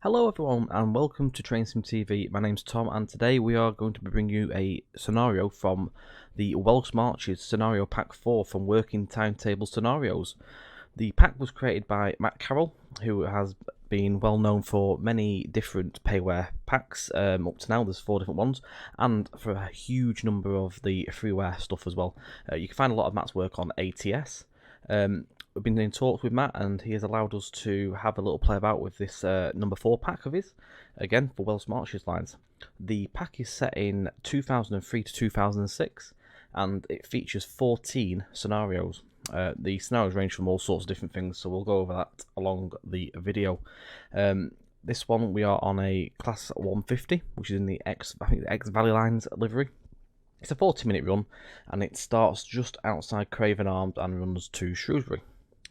Hello everyone and welcome to Train Sim TV. My name's Tom and today we are going to be bringing you a scenario from the Welsh Marches Scenario Pack 4 from Working Timetable Scenarios. The pack was created by Matt Carroll, who has been well known for many different payware packs. Up to now there's 4 different ones, and for a huge number of the freeware stuff as well. You can find a lot of Matt's work on ATS. We've been in talks with Matt and he has allowed us to have a little play about with this number 4 pack of his, again for Welsh Marches Lines. The pack is set in 2003 to 2006 and it features 14 scenarios. The scenarios range from all sorts of different things, so we'll go over that along the video. This one we are on a class 150, which is in the X Valley Lines livery. It's a 40-minute run and it starts just outside Craven Arms and runs to Shrewsbury.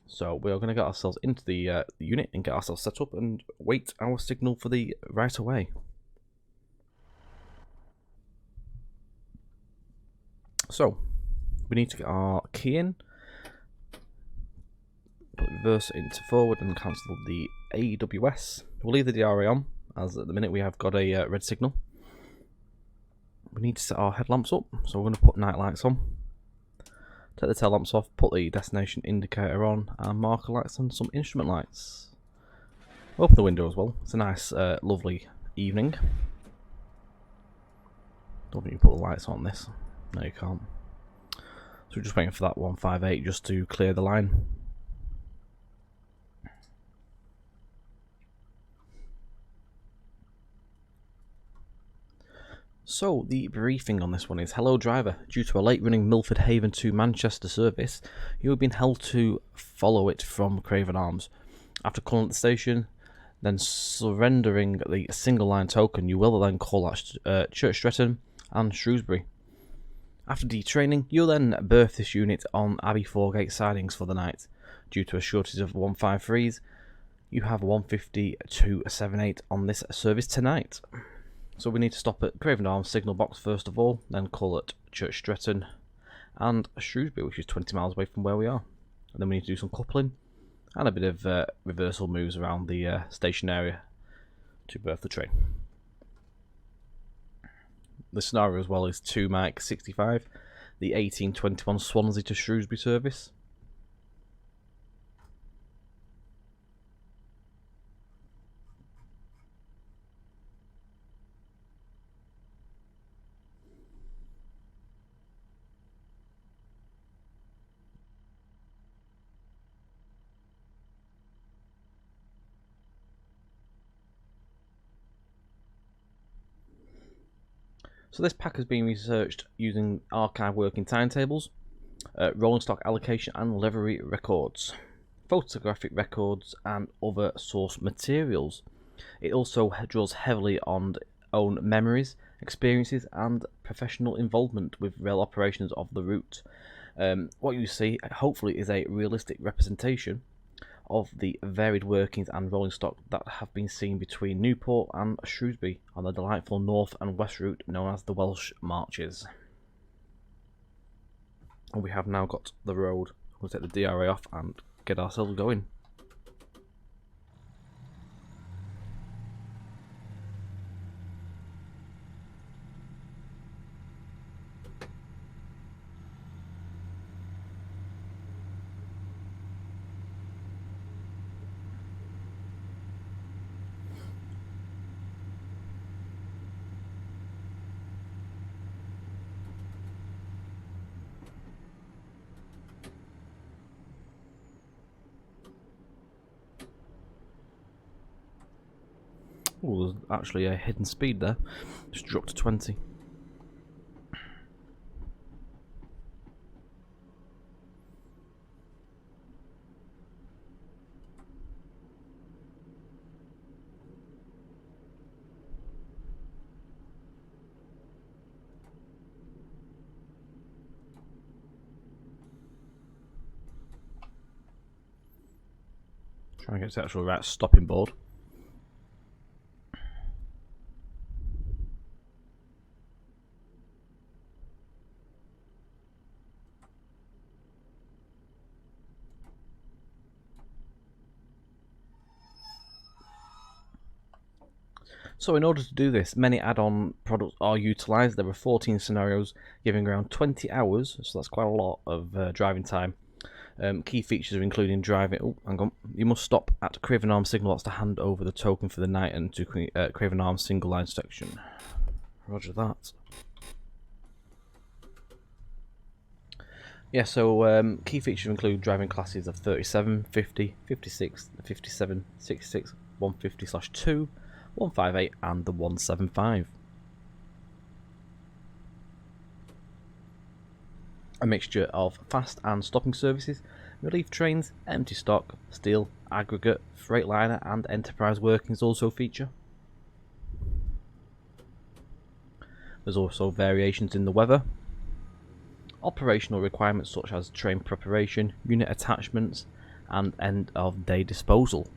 So we're going to get ourselves into the unit and get ourselves set up and wait our signal for the right away. So we need to get our key in, put reverse into forward and cancel the AWS. We'll leave the DRA on as at the minute we have got a red signal. We need to set our headlamps up, so we're going to put night lights on. Take the tail lamps off, put the destination indicator on, and marker lights and some instrument lights. Open the window as well. It's a nice, lovely evening. Don't think you put the lights on this. No, you can't. So we're just waiting for that 158 just to clear the line. So, the briefing on this one is, hello driver, due to a late running Milford Haven to Manchester service, you have been held to follow it from Craven Arms. After calling at the station, then surrendering the single line token, you will then call at Church Stretton and Shrewsbury. After detraining, you'll then berth this unit on Abbey Foregate sidings for the night. Due to a shortage of 153s, you have 150 to 78 on this service tonight. So we need to stop at Craven Arms signal box first of all, then call at Church Stretton and Shrewsbury, which is 20 miles away from where we are. And then we need to do some coupling and a bit of reversal moves around the station area to berth the train. The scenario as well is 2 Mike 65, the 1821 Swansea to Shrewsbury service. So this pack has been researched using archive working timetables, rolling stock allocation and livery records, photographic records and other source materials. It also draws heavily on own memories, experiences and professional involvement with rail operations of the route. What you see hopefully is a realistic representation of the varied workings and rolling stock that have been seen between Newport and Shrewsbury on the delightful north and west route known as the Welsh Marches. And we have now got the road. We'll take the DRA off and get ourselves going. Oh, there's actually a hidden speed there. Just dropped to 20. Trying to get to the actual right stopping board. So in order to do this, many add-on products are utilised. There are 14 scenarios giving around 20 hours, so that's quite a lot of driving time. Key features are including driving. Oh, hang on. You must stop at Craven Arms signal. That's to hand over the token for the night and to Craven Arms single line section. Roger that. Yeah, so key features include driving classes of 37, 50, 56, 57, 66, 150/2, 158 and the 175. A mixture of fast and stopping services, relief trains, empty stock, steel, aggregate, freightliner and enterprise workings also feature. There's also variations in the weather. Operational requirements such as train preparation, unit attachments and end of day disposal.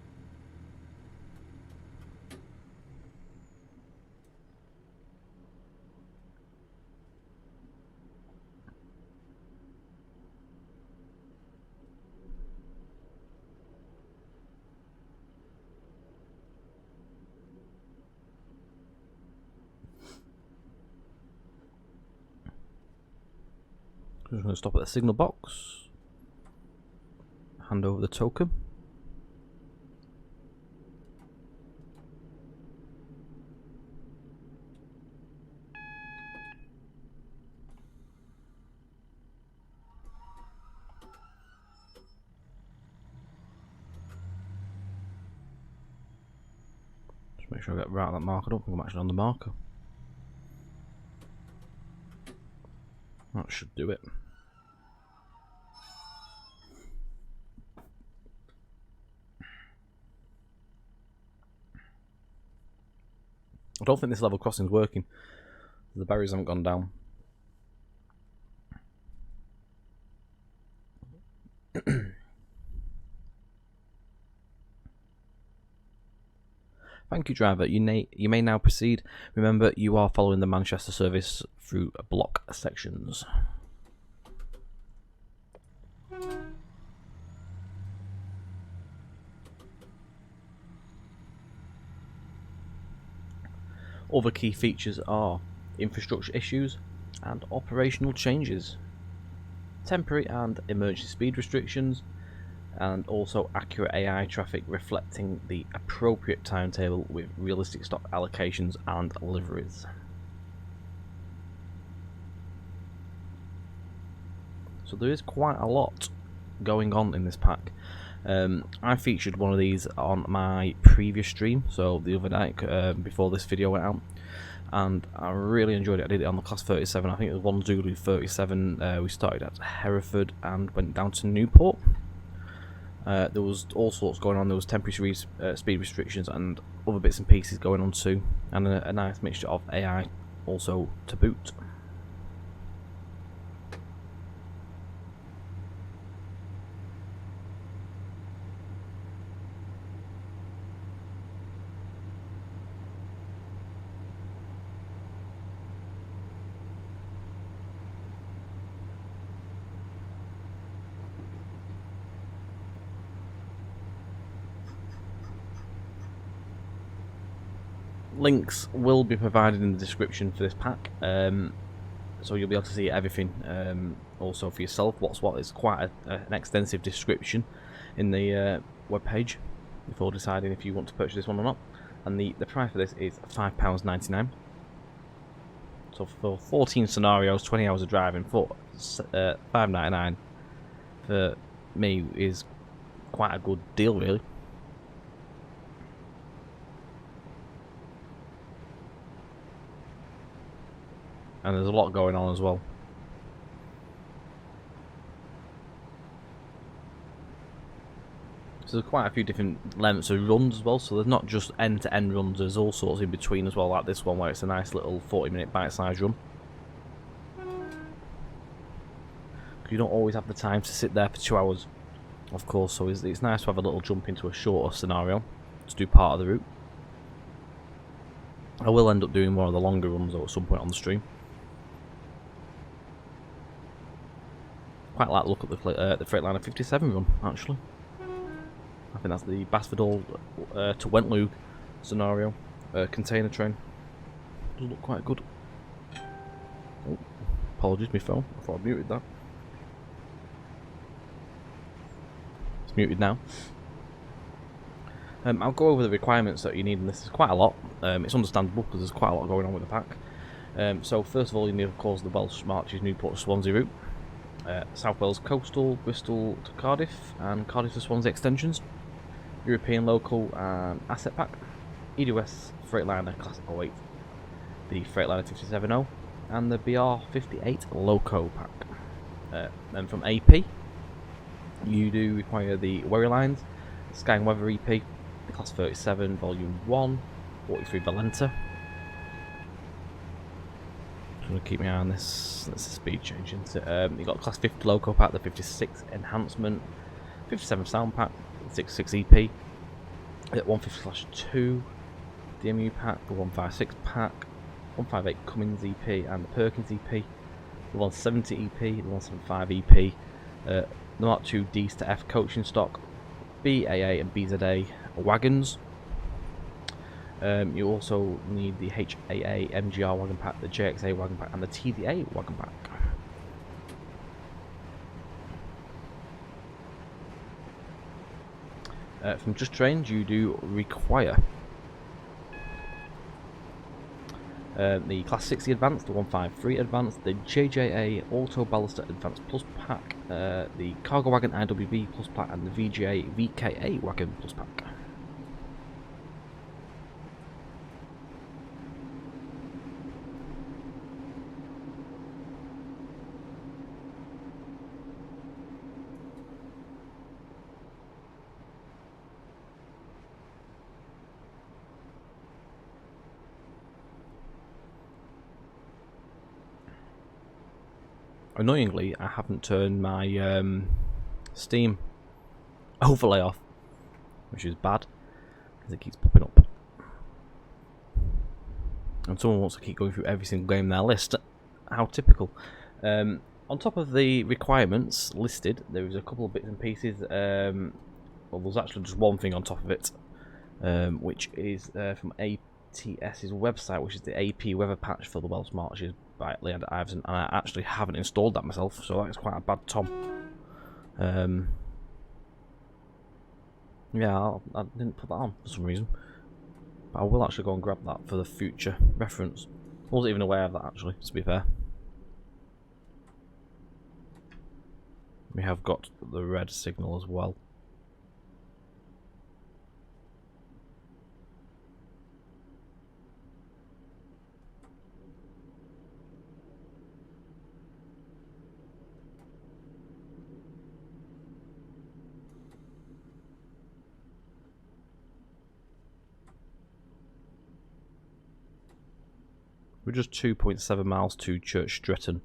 I'm just going to stop at the signal box, hand over the token. Just make sure I get right on that marker. I don't think I'm actually on the marker. That should do it. I don't think this level crossing is working. The barriers haven't gone down. Thank you, driver. You may now proceed. Remember, you are following the Manchester service through block sections. Other key features are infrastructure issues and operational changes, temporary and emergency speed restrictions, and also accurate AI traffic reflecting the appropriate timetable with realistic stock allocations and liveries. So there is quite a lot going on in this pack. I featured one of these on my previous stream, so the other night before this video went out, and I really enjoyed it. I did it on the Class 37. I think it was 1 Zulu 37. We started at Hereford and went down to Newport. There was all sorts going on. There was temporary speed restrictions and other bits and pieces going on too, and a nice mixture of AI also to boot. Links will be provided in the description for this pack, so you'll be able to see everything also for yourself. What's what is quite an extensive description in the webpage before deciding if you want to purchase this one or not. And the price for this is £5.99. So for 14 scenarios, 20 hours of driving, for £5.99 for me is quite a good deal, really. And there's a lot going on as well. So there's quite a few different lengths of runs as well, so there's not just end-to-end runs, there's all sorts in between as well, like this one where it's a nice little 40-minute bite-sized run. You don't always have the time to sit there for 2 hours, of course, so it's nice to have a little jump into a shorter scenario to do part of the route. I will end up doing one of the longer runs though at some point on the stream. Quite like the look at the Freightliner 57 run, actually. I think that's the Basford to Wentloog scenario. container train. Does look quite good. Oh, apologies, my phone. I thought I muted that. It's muted now. I'll go over the requirements that you need, and this is quite a lot. It's understandable because there's quite a lot going on with the pack. So first of all, you need, of course, the Welsh Marches Newport to Swansea route, South Wales Coastal, Bristol to Cardiff, and Cardiff to Swansea extensions, European Local and Asset Pack, EDOS Freightliner Classic 08, the Freightliner 570, and the BR58 Loco Pack. Then from AP, you do require the Wherry Lines, Sky and Weather EP, the Class 37 Volume 1, 43 Valenta. I'm going to keep my eye on this. That's the speed change, isn't it? You've got Class 50 Loco Pack, the 56 Enhancement, 57 Sound Pack, 66 EP, 150/2 DMU Pack, the 156 Pack, 158 Cummins EP and the Perkins EP, the 170 EP, the 175 EP, the Mark II D to F coaching stock, BAA and BZA wagons. You also need the HAA MGR wagon pack, the JXA wagon pack, and the TDA wagon pack. From Just Trains, you do require the Class 60 Advanced, the 153 Advanced, the JJA Auto Ballaster Advanced Plus Pack, the Cargo Wagon IWB Plus Pack, and the VGA VKA Wagon Plus Pack. Annoyingly, I haven't turned my Steam overlay off, which is bad because it keeps popping up. And someone wants to keep going through every single game in their list. How typical. On top of the requirements listed, there is a couple of bits and pieces. Well, there's actually just one thing on top of it, which is from ATS's website, which is the AP weather patch for the Welsh Marches by Leander Iverson, and I actually haven't installed that myself, so that's quite a bad Tom. Yeah, I didn't put that on for some reason, but I will actually go and grab that for the future reference. I wasn't even aware of that, actually, to be fair. We have got the red signal as well. We're just 2.7 miles to Church Stretton.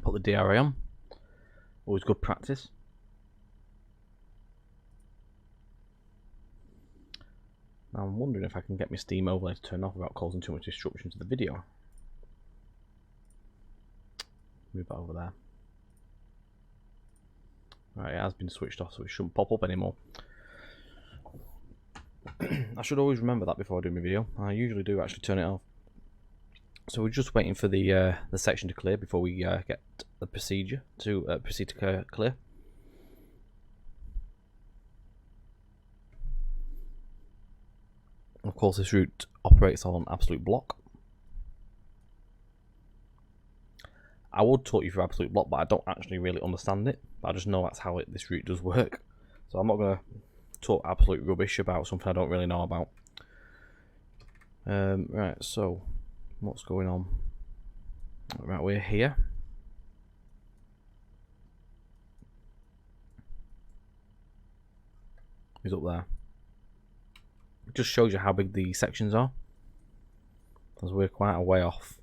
Put the DRA on. Always good practice. Now I'm wondering if I can get my Steam overlay to turn off without causing too much disruption to the video. Move that over there. Right, it has been switched off, so it shouldn't pop up anymore. I should always remember that before I do my video. I usually do actually turn it off. So we're just waiting for the section to clear before we get the procedure to proceed to clear. Of course, this route operates on absolute block. I would talk you through absolute block, but I don't actually really understand it. But I just know that's how this route does work. So I'm not going to talk absolute rubbish about something I don't really know about. Right, so what's going on? Right, we're here. He's up there. It just shows you how big the sections are, because we're quite a way off.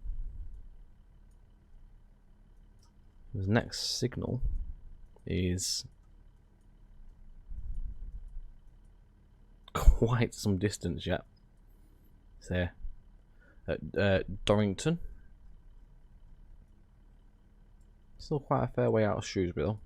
The next signal is quite some distance yet. It's there at Dorrington. Still quite a fair way out of Shrewsbury though.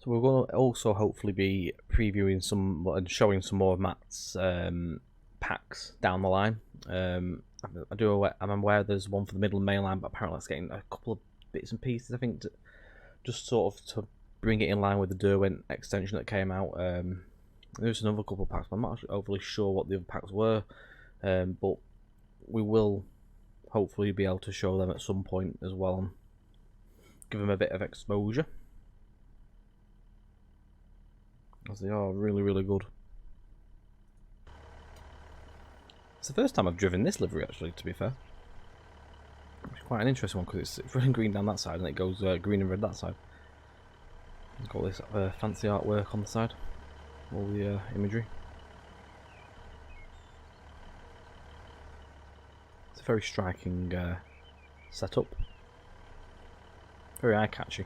So we're going to also hopefully be previewing some and showing some more of Matt's packs down I'm aware there's one for the Midland Main Line, but apparently it's getting a couple of bits and pieces, I think, just sort of to bring it in line with the Derwent extension that came out. There's another couple of packs, but I'm not actually overly sure what the other packs were, but we will hopefully be able to show them at some point as well and give them a bit of exposure, as they are really, really good. It's the first time I've driven this livery, actually, to be fair. It's quite an interesting one because it's running green down that side and it goes green and red that side. It's got this fancy artwork on the side, all the imagery. It's a very striking setup, very eye-catchy.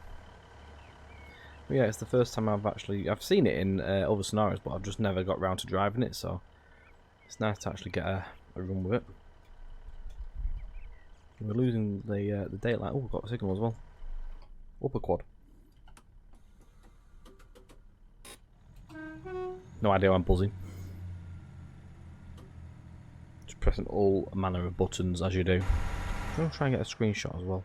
But yeah, it's the first time I've seen it in other scenarios, but I've just never got round to driving it, so it's nice to actually get a run with it. We're losing the daylight. Oh, we've got a signal as well. Upper quad. No idea why I'm buzzing. Just pressing all manner of buttons as you do. I'm going to try and get a screenshot as well.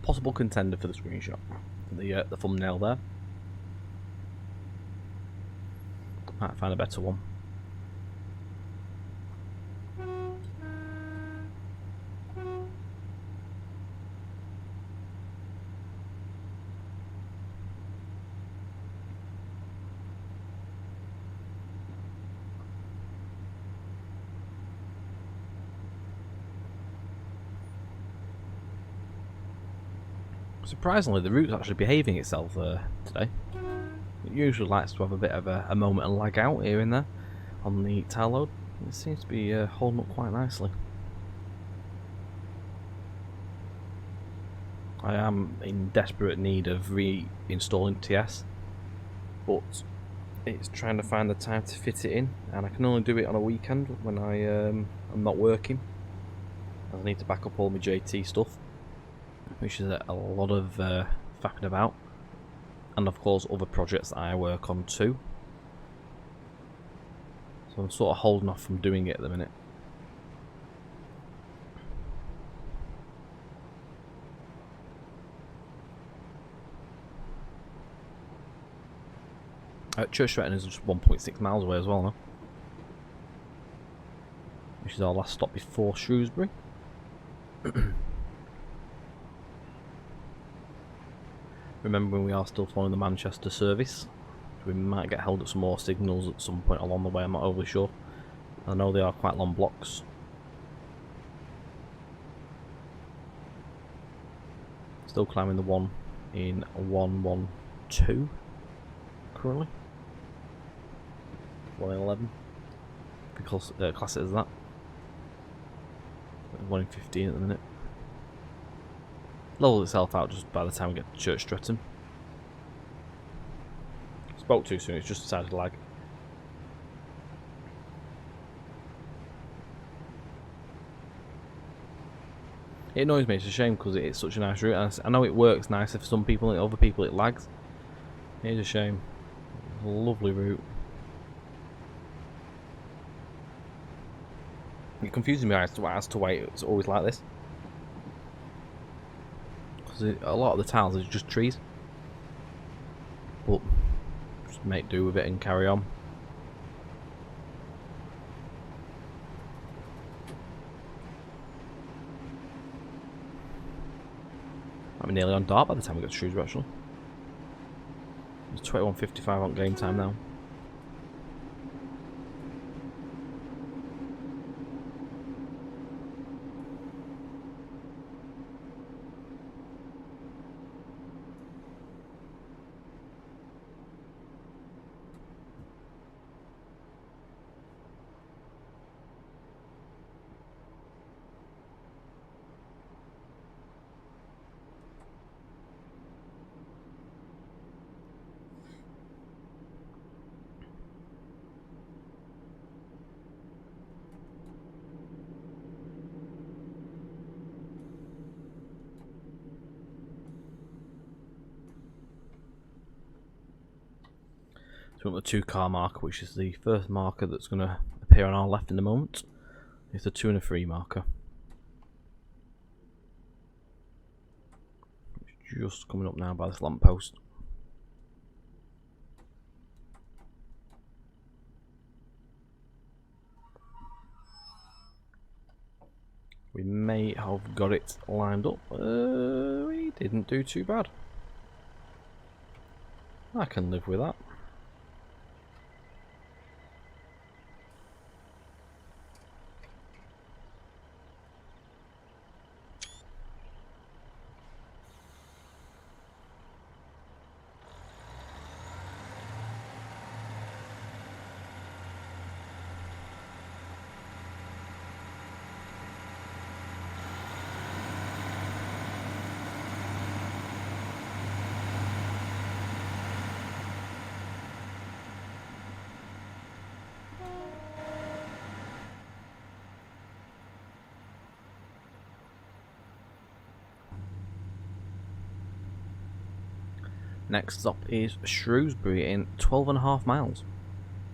Possible contender for the screenshot, the thumbnail there. Might find a better one. Surprisingly, the route's actually behaving itself today. It usually likes to have a bit of a moment and lag out here and there on the tail load. It seems to be holding up quite nicely. I am in desperate need of reinstalling TS, but it's trying to find the time to fit it in, and I can only do it on a weekend when I'm not working. I need to back up all my JT stuff, which is a lot of faffing about, and of course other projects that I work on too. So I'm sort of holding off from doing it at the minute. Church Stretton is just 1.6 miles away as well now, which is our last stop before Shrewsbury. Remembering we are still following the Manchester service, we might get held at some more signals at some point along the way, I'm not overly sure. I know they are quite long blocks. Still climbing the one in 112 currently. 1 in 11. Because class it as that. 1 in 15 at the minute. Levels itself out just by the time we get to Church Stretton. Spoke too soon, it's just decided to lag. It annoys me, it's a shame because it's such a nice route, and I know it works nicely for some people, and other people it lags. It is a shame. It's a lovely route. It confuses me as to why it's always like this. Because a lot of the towns are just trees. just make do with it and carry on. I'm nearly on dark by the time we get to Shrewsbury actually. It's 21:55 on game time now. So we want the 2-car marker, which is the first marker that's going to appear on our left in a moment. It's the 2 and a 3 marker. It's just coming up now by this lamppost. We may have got it lined up. We didn't do too bad. I can live with that. Next stop is Shrewsbury in 12.5 miles.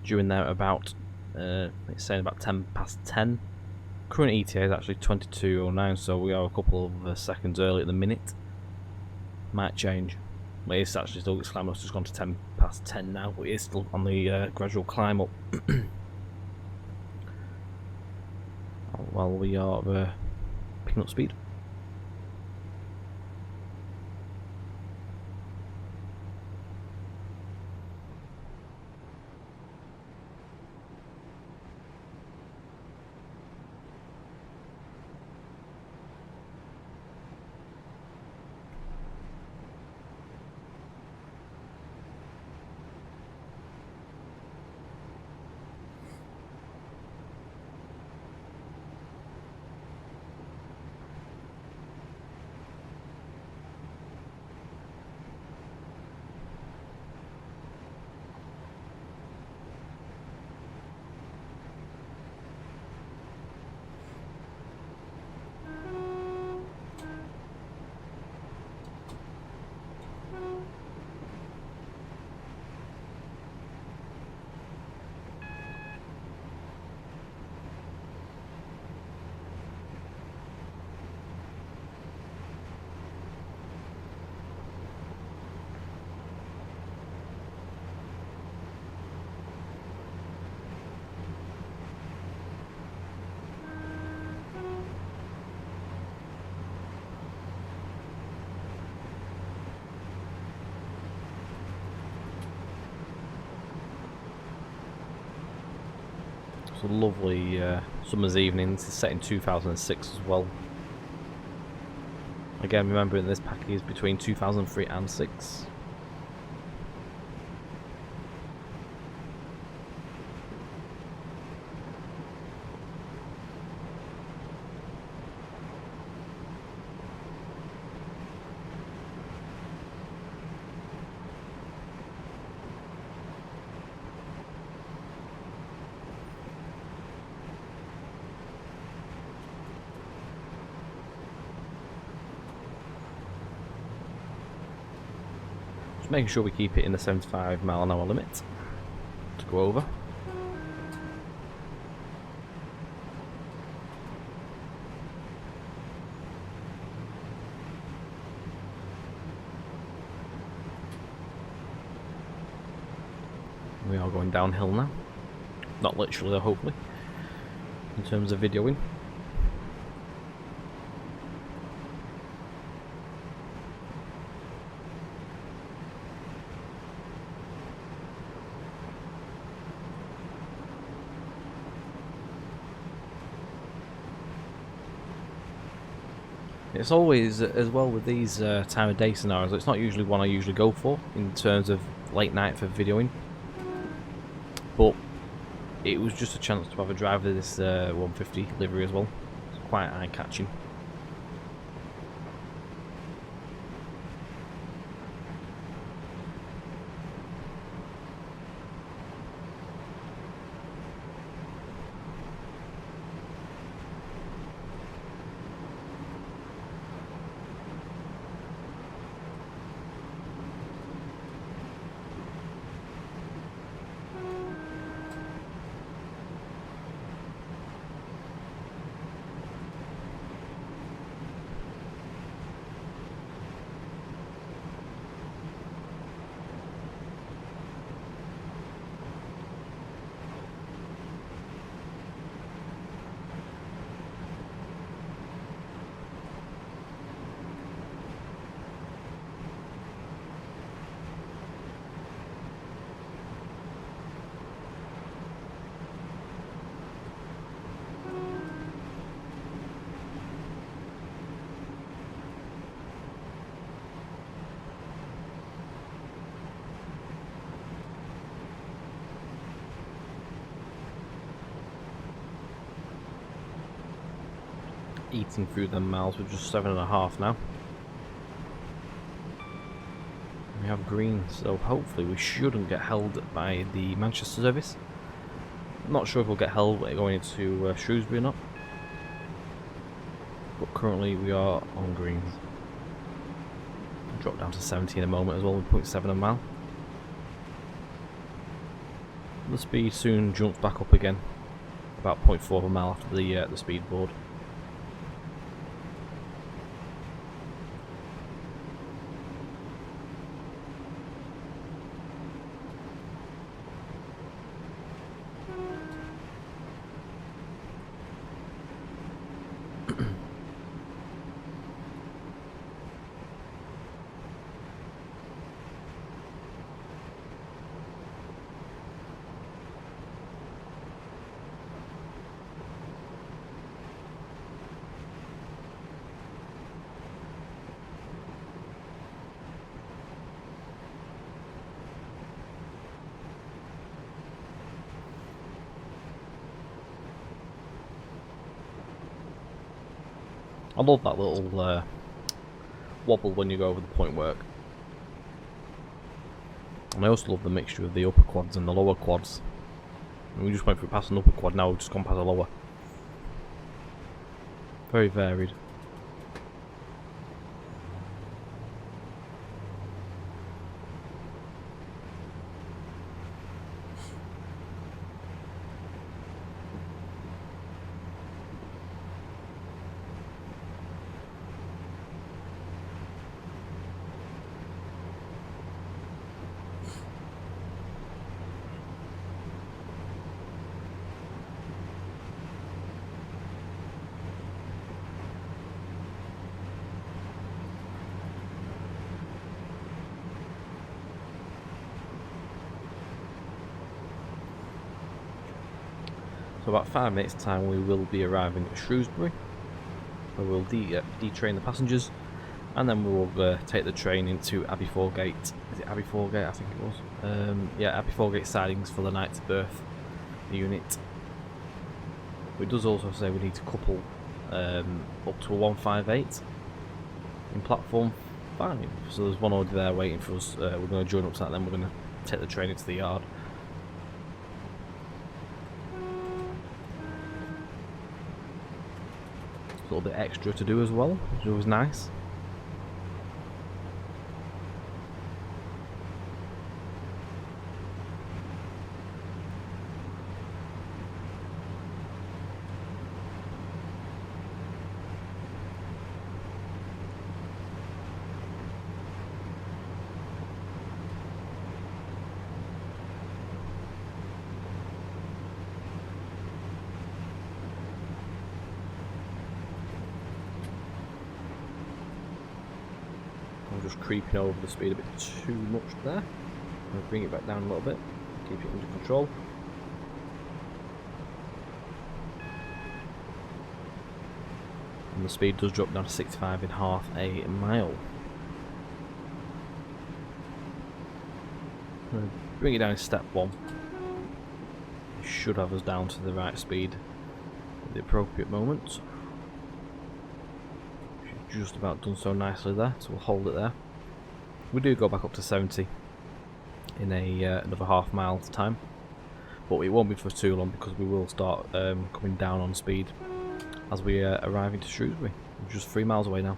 Due in there about, it's saying about 10 past 10. Current ETA is actually 22:09, so we are a couple of seconds early at the minute. Might change. But it's actually still climbing. It's just gone to 10 past 10 now, but it is still on the gradual climb up. While we are picking up speed. It's a lovely summer's evening. This is set in 2006 as well. Again, remembering this pack is between 2003 and 6. Making sure we keep it in the 75-mile-an-hour limit to go over. are going downhill now. Not literally, though, hopefully, in terms of videoing. It's always, as well with these time of day scenarios, it's not usually one I usually go for in terms of late night for videoing, but it was just a chance to have a drive with this 150 livery as well. It's quite eye-catching. Eating through them miles. We're just 7.5 now. We have green, so hopefully we shouldn't get held by the Manchester service. I'm not sure if we'll get held going into Shrewsbury or not, but currently we are on greens. I'll drop down to 70 in a moment as well, with 0.7 a mile. The speed soon jumps back up again, about 0.4 a mile after the speed board. I love that little wobble when you go over the point work. And I also love the mixture of the upper quads and the lower quads. And we just went through past an upper quad, now we've just gone past a lower. Very varied. So about 5 minutes time we will be arriving at Shrewsbury, where we'll detrain the passengers, and then we will take the train into Abbey Foregate. Is it Abbey Foregate? I think it was. Yeah, Abbey Foregate sidings for the night's berth unit. It does also say we need to couple up to a 158 in platform 5. So there's one already there waiting for us. We're going to join up to that, then we're going to take the train into the yard. A little bit extra to do as well, which was nice. just creeping over the speed a bit too much there. I'll bring it back down a little bit, keep it under control. And the speed does drop down to 65.5 a mile. Bring it down in step 1. It should have us down to the right speed at the appropriate moment. She's just about done so nicely there, so we'll hold it there. We do go back up to 70 in another half mile's time, but it won't be for too long because we will start coming down on speed as we arrive into Shrewsbury. We're just 3 miles away now.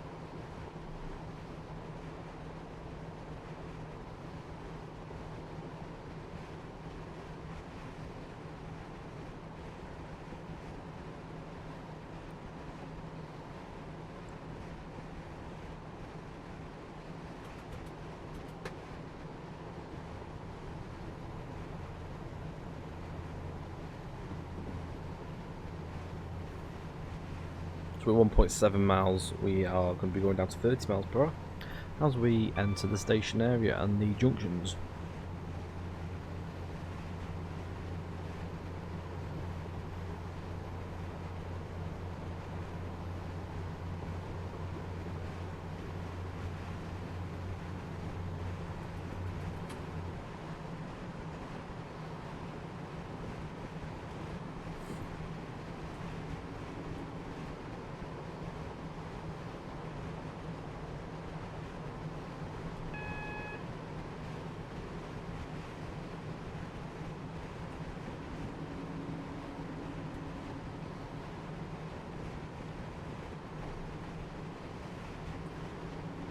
So at 1.7 miles we are going to be going down to 30 miles per hour as we enter the station area and the junctions.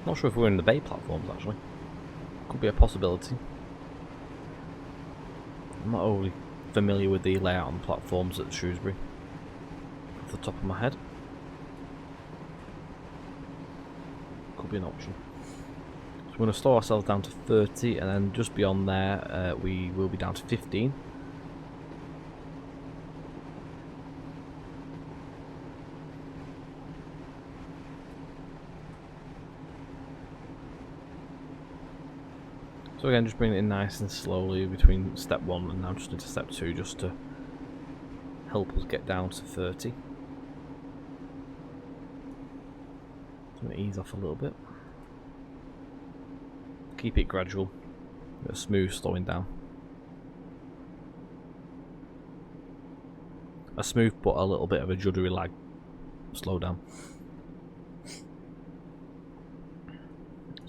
Not sure if we're in the bay platforms actually. Could be a possibility. I'm not overly familiar with the layout on the platforms at Shrewsbury off the top of my head. Could be an option. So we're going to slow ourselves down to 30 and then just beyond there we will be down to 15. So again, just bring it in nice and slowly between step 1 and now just into step 2 just to help us get down to 30. So I'm going to ease off a little bit. Keep it gradual, a smooth slowing down. A smooth but a little bit of a juddery lag slow down.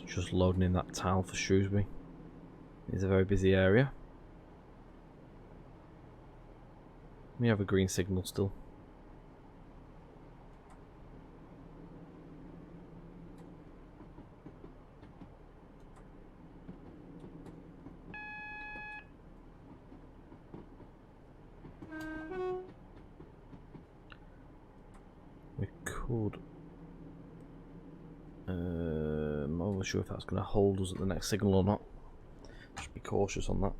Just loading in that tile for Shrewsbury. It's a very busy area. We have a green signal still. We could. I'm not sure if that's going to hold us at the next signal or not. Just be cautious on that.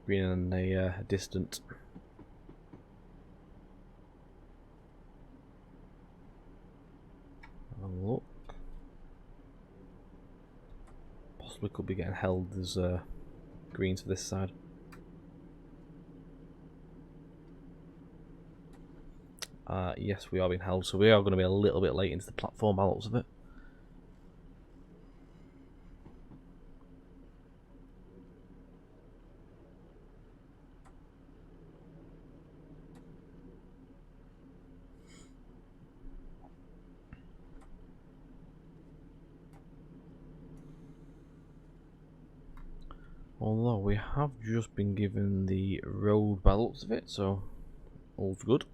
Green and a distant. Have a look. Possibly could be getting held as greens for this side. Yes, we are being held, so we are going to be a little bit late into the platform by the looks of it. Although we have just been given the road by the looks of it, so all's good.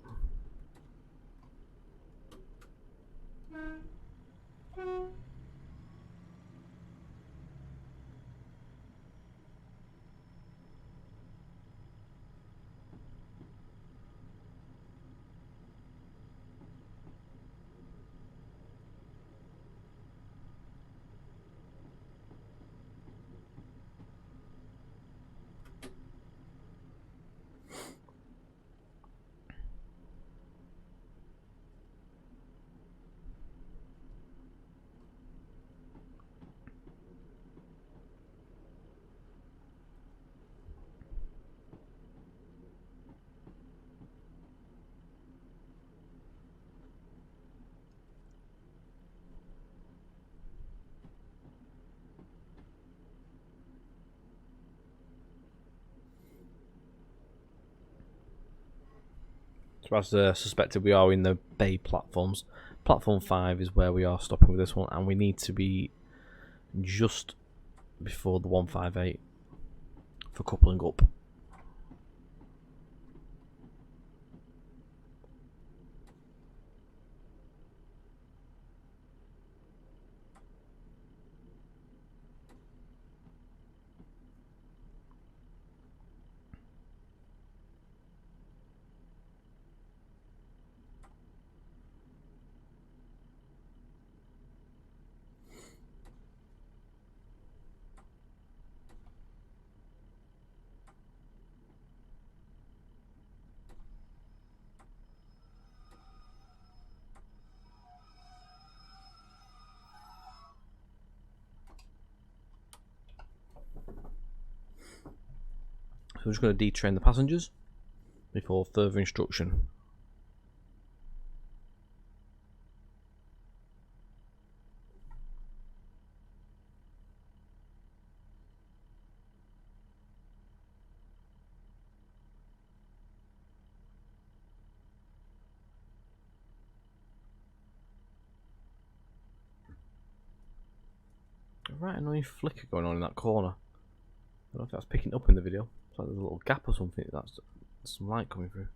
So as suspected, we are in the bay platforms. Platform 5 is where we are stopping with this one, and we need to be just before the 158 for coupling up. So we're just going to detrain the passengers before further instruction. Right annoying flicker going on in that corner. I don't know if that's picking up in the video. It's like there's a little gap or something. That's some light coming through.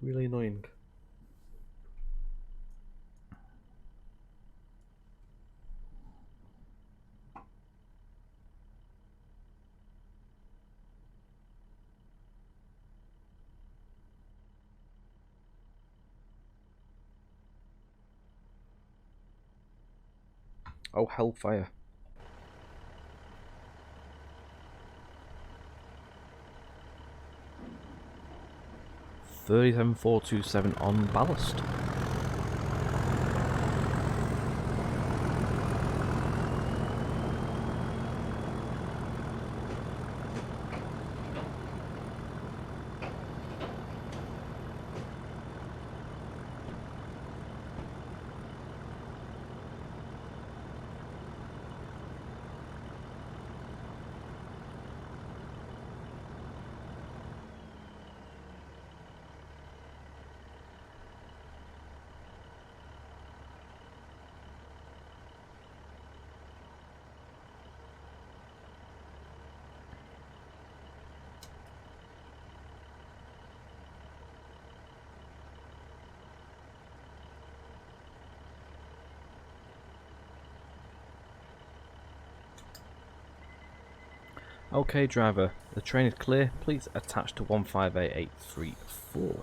Really annoying. Oh, hellfire. $37,427 on ballast. Okay, driver, the train is clear. Please attach to 158834.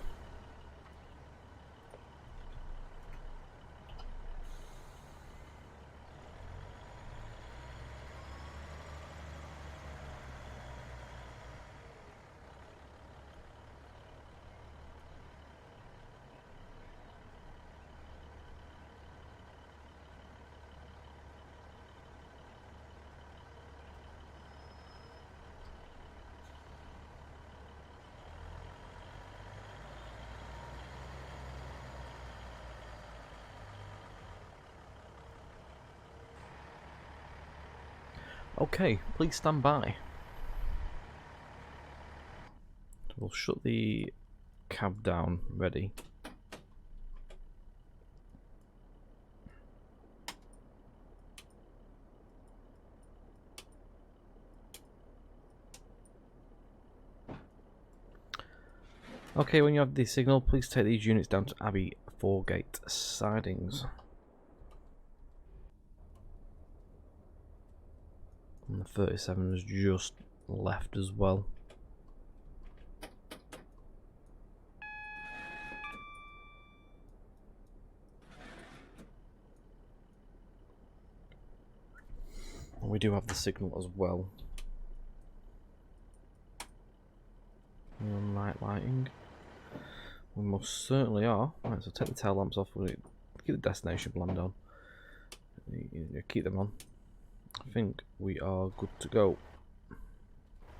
Okay, please stand by. We'll shut the cab down, ready. Okay, when you have the signal, please take these units down to Abbey Foregate sidings. And the 37 has just left as well. And we do have the signal as well. Night lighting. We most certainly are. Right, so take the tail lamps off. We'll keep the destination bland on. Keep them on. I think we are good to go.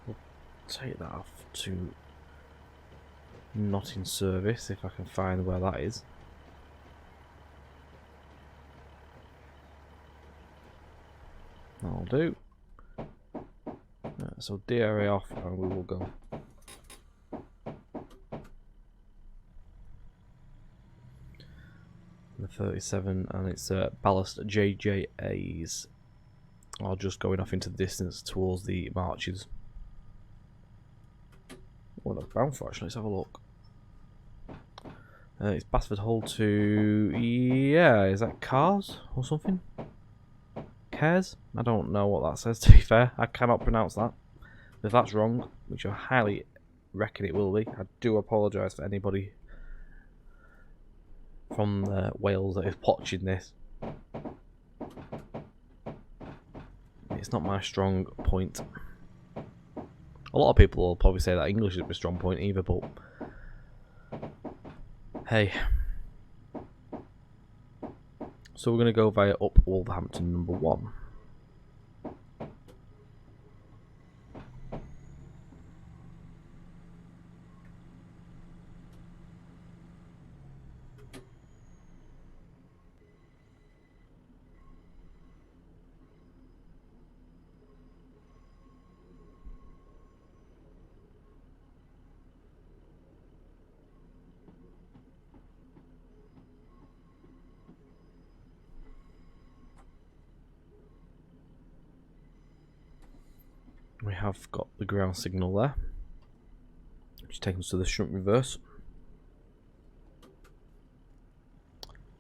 We'll take that off to not in service if I can find where that is. That'll do. Right, so DRA off and we will go. Number 37, and it's ballast JJAs. Or just going off into the distance towards the marches. What that's bound for actually, let's have a look. It's Basford Hull to, yeah, is that Cars or something? Cares? I don't know what that says, to be fair. I cannot pronounce that. If that's wrong, which I highly reckon it will be, I do apologise for anybody from Wales that is watching this. It's not my strong point. A lot of people will probably say that English is my strong point either, but hey. So we're going to go via up Wolverhampton number 1. We have got the ground signal there, which takes us to the shunt reverse.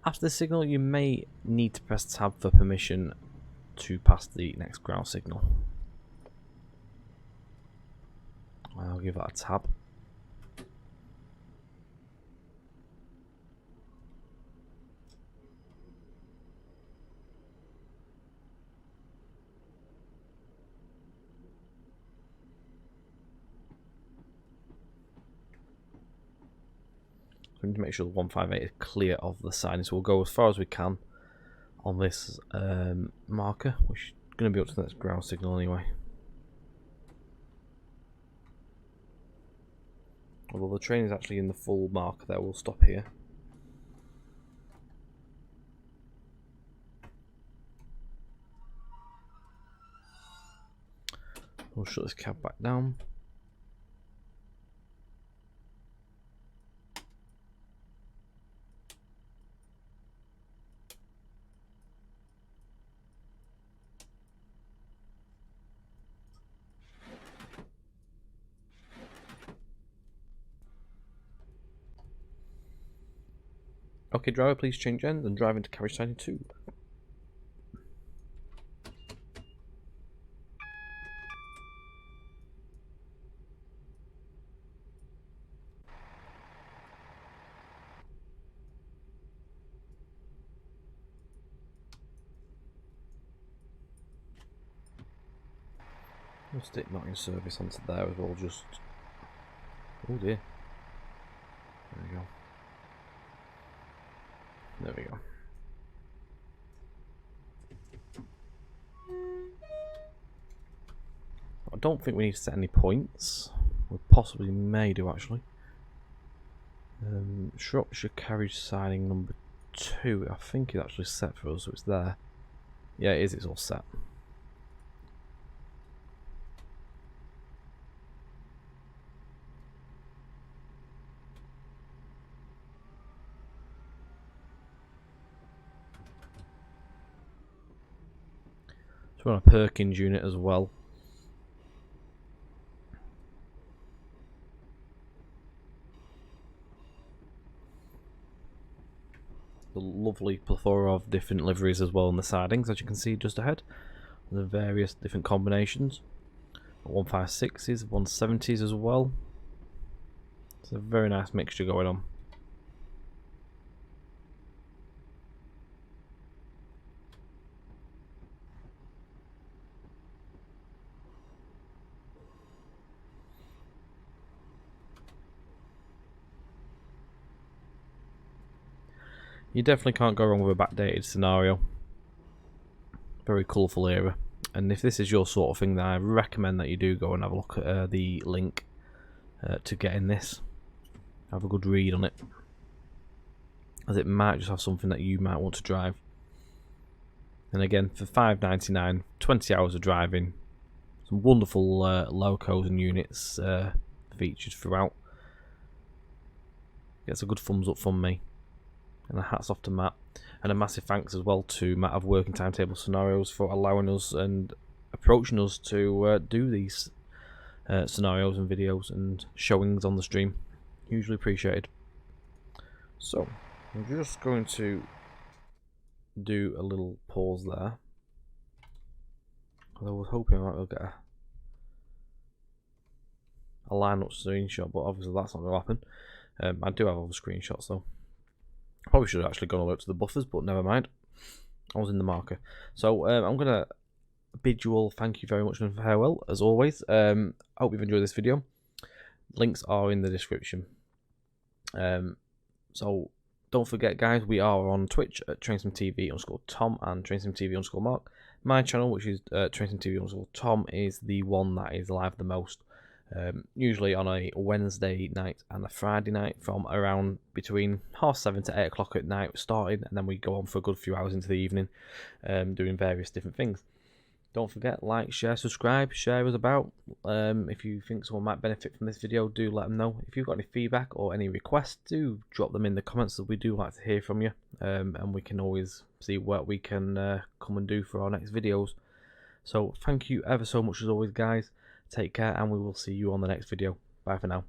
After the signal, you may need to press tab for permission to pass the next ground signal. I'll give that a tab. We need to make sure the 158 is clear of the siding, so we'll go as far as we can on this marker, which is going to be up to the next ground signal anyway. Although the train is actually in the full marker there, we'll stop here. We'll shut this cab back down. Okay, driver, please change ends and drive into carriage siding 2. We'll stick not in service onto there as well, just... Oh dear. There we go. There we go. I don't think we need to set any points. We possibly may do actually. Shropshire carriage siding number 2. I think it's actually set for us, so it's there. Yeah, it is. It's all set. So we're on a Perkins unit as well. The lovely plethora of different liveries as well on the sidings, as you can see just ahead. The various different combinations. 156s, 170s as well. It's a very nice mixture going on. You definitely can't go wrong with a backdated scenario. Very colourful era. And if this is your sort of thing, then I recommend that you do go and have a look at the link to getting this. Have a good read on it, as it might just have something that you might want to drive. And again, for £5.99, 20 hours of driving, some wonderful locos and units featured throughout. Gets a good thumbs up from me. And a hats off to Matt, and a massive thanks as well to Matt of Working Timetable Scenarios for allowing us and approaching us to do these scenarios and videos and showings on the stream. Hugely appreciated. So I'm just going to do a little pause there. I was hoping I might get a lineup screenshot, but obviously that's not going to happen. I do have other screenshots though. Probably should have actually gone all up to the buffers, but never mind. I was in the marker. So I'm going to bid you all thank you very much and farewell, as always. I hope you've enjoyed this video. Links are in the description. So don't forget, guys, we are on Twitch at TrainSimTV_Tom and TrainSimTV_Mark. My channel, which is TrainSimTV_Tom, is the one that is live the most. Usually on a Wednesday night and a Friday night from around between 7:30 to 8 o'clock at night starting, and then we go on for a good few hours into the evening doing various different things. Don't forget, like, share, subscribe, share us about. If you think someone might benefit from this video, do let them know. If you've got any feedback or any requests, do drop them in the comments, as we do like to hear from you, and we can always see what we can come and do for our next videos. So thank you ever so much as always, guys. Take care, and we will see you on the next video. Bye for now.